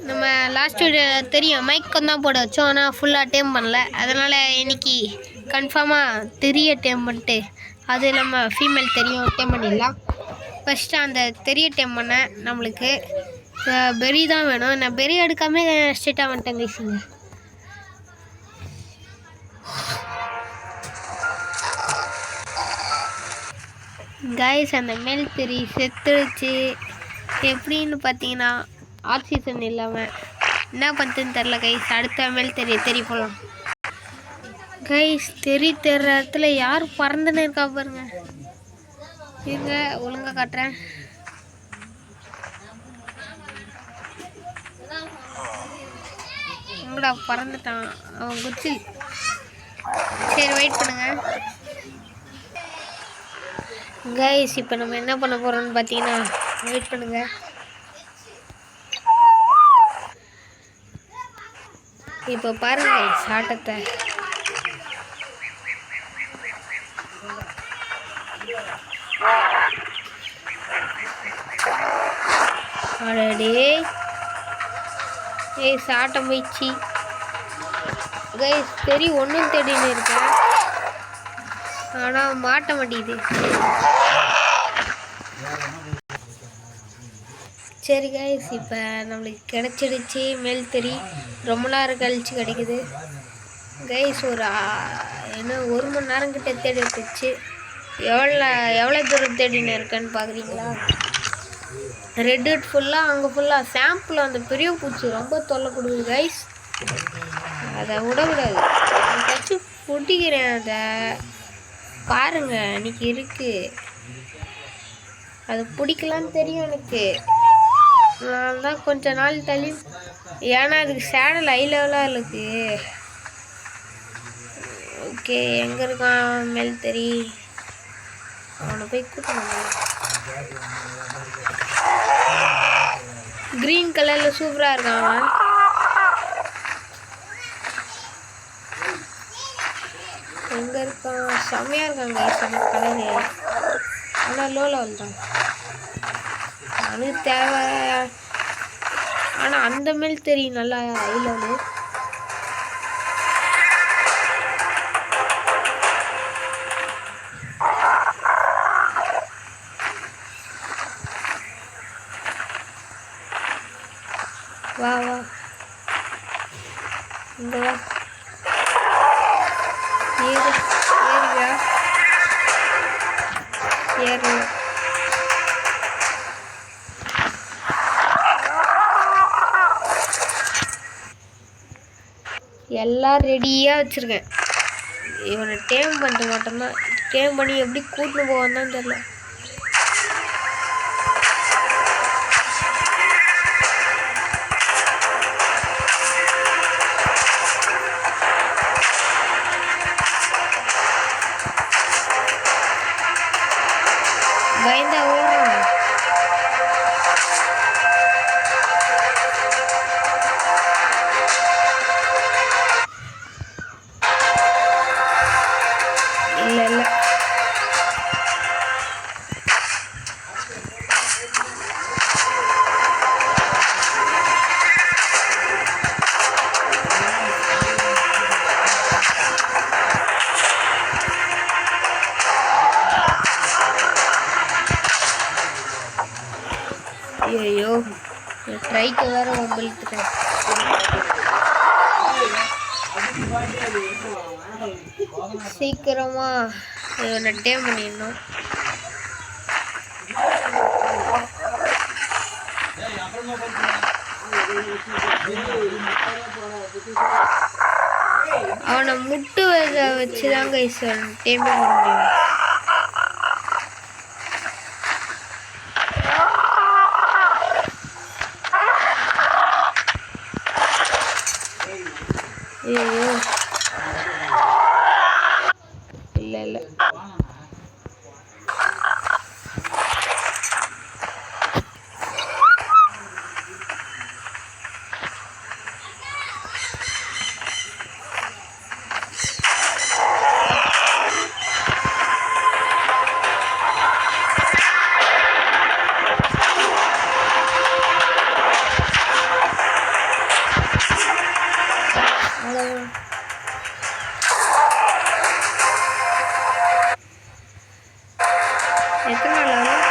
நம்ம last video தெரியும் மைக்கம் தான் போட வச்சோம், ஆனால் ஃபுல்லாக டேம் பண்ணல. அதனால் இன்றைக்கி கன்ஃபார்மாக தெரிய டேம் பண்ணிட்டு அது இல்லாமல் ஃபீமேல் தெரியும் டேம் பண்ணிடலாம். ஃபஸ்ட்டு அந்த தெரிய டேம் பண்ண நம்மளுக்கு பெரி தான் வேணும். நான் பெரி எடுக்காமல் ஸ்ட்ரெயிட்டாக வந்துட்டேன் கைஸுங்க. கைஸ் அந்த மேல் தெரி செத்துடுச்சு. எப்படின்னு பார்த்தீங்கன்னா ஆக்சிஜன் இல்லாமல் என்ன பண்ணுறதுன்னு தெரில கைஸ். அடுத்த மேல் தெரி போகலாம் கைஸ். தெரிற இடத்துல யார் பறந்துன்னு இருக்கா பாருங்க. இருங்க ஒழுங்காக காட்டுறேன். எங்கடா பறந்துட்டான் அவன் குச்சி. சரி வெயிட் பண்ணுங்க கைஸ். இப்போ நம்ம என்ன பண்ண போகிறோம்னு பார்த்தீங்கன்னா வெயிட் பண்ணுங்க. இப்போ பாருங்க ஆட்டத்தை. அடடே ஆட்டம் போயிடுச்சு கைஸ். சரி ஒன்றும் தேடின்னு இருக்கேன், ஆனால் மாட்ட மாட்டேங்குது. சரி கைஸ், இப்போ நம்மளுக்கு கிடச்சிடுச்சு மேல் தெரி. ரொம்ப நேரம் கழிச்சு கிடைக்குது கைஸ். ஒரு மணி நேரம் கிட்ட தேடி எடுத்துச்சு. எவ்வளோ தூரம் தேடின்னு இருக்கேன்னு பார்க்குறீங்களா? ரெட் ஹெட் ஃபுல்லாக அங்கே ஃபுல்லாக சாம்பிள். அந்த பெரிய பூச்சி ரொம்ப தொல்லை கொடுக்குது கைஸ். அதை விடக்கூடாது. கட்சி பிடிக்கிறேன் அதை பாருங்க. அன்றைக்கி இருக்குது அது பிடிக்கலான்னு தெரியும் எனக்கு. நான் தான் கொஞ்ச நாள் தள்ளி, ஏன்னா அதுக்கு சேனல் ஹை லெவலாக இருக்குது. ஓகே எங்கே இருக்கான் மேல் தெரி? அவனை போய் கூட்டணும். க்ரீன் கலரில் சூப்பராக இருக்கான் அவன். எங்கே இருக்கான்? செம்மையாக இருக்காங்க செம்ம கலரு, ஆனால் லோ லெவல் தான். அவனுக்கு தேவை, ஆனால் அந்த மேல் தெரியும் நல்லா ஹை லெவலு. வா வா இங்கே வா. ஏறியா ஏறு. எல்லாம் ரெடியாக வச்சுருக்கேன். இவனை டேம் பண்ணிட்டு மாட்டோம்னா டேம் பண்ணி எப்படி கூட்டின்னு போவான்னு தான் தெரியல. பயந்தா ஓடுறான். இல்லை இல்லை ஐயோ ட்ரைக்கு வேற வம்பிழுத்துட்டேன். சீக்கிரமா இவனை டேம் பண்ணிடணும். அவனை முட்டு வச்சுதாங்க டேம் பண்ண முடியும். ஐயோ இல்லை இல்லை அவ்வளோதான். எத்தனை நாள் ஆகும்?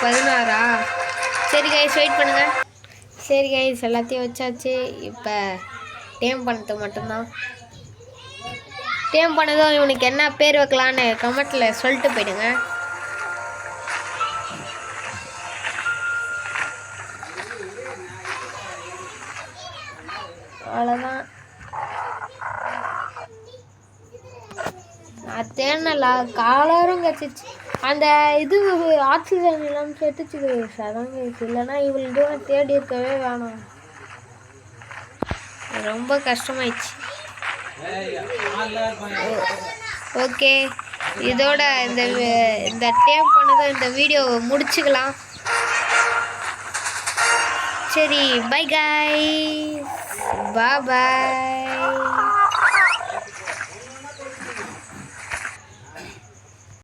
16. சரி கைஸ் வெயிட் பண்ணுங்கள். சரி கைஸ் எல்லாத்தையும் வச்சாச்சு. இப்போ டேம் பண்ணது மட்டும்தான். டேம் பண்ணதும் இவனுக்கு என்ன பேர் வைக்கலான்னு கமெண்ட்டில் சொல்லிட்டு போயிடுங்க. அவ்வளோதான். நான் தேனலா காலரும் கச்சிச்சு. அந்த இது ஆக்சிஜன் இல்லாமல் செத்துச்சு கைஸ். அதான் கைஸ். இல்லைன்னா இவ்வளோ தூரம் தேடி இருக்கவே வேணாம். ரொம்ப கஷ்டமாயிடுச்சு. ஓகே இதோட இந்த டேம் பண்ணதும் இந்த வீடியோவை முடிச்சுக்கலாம். சரி பை கைஸ். பாய்.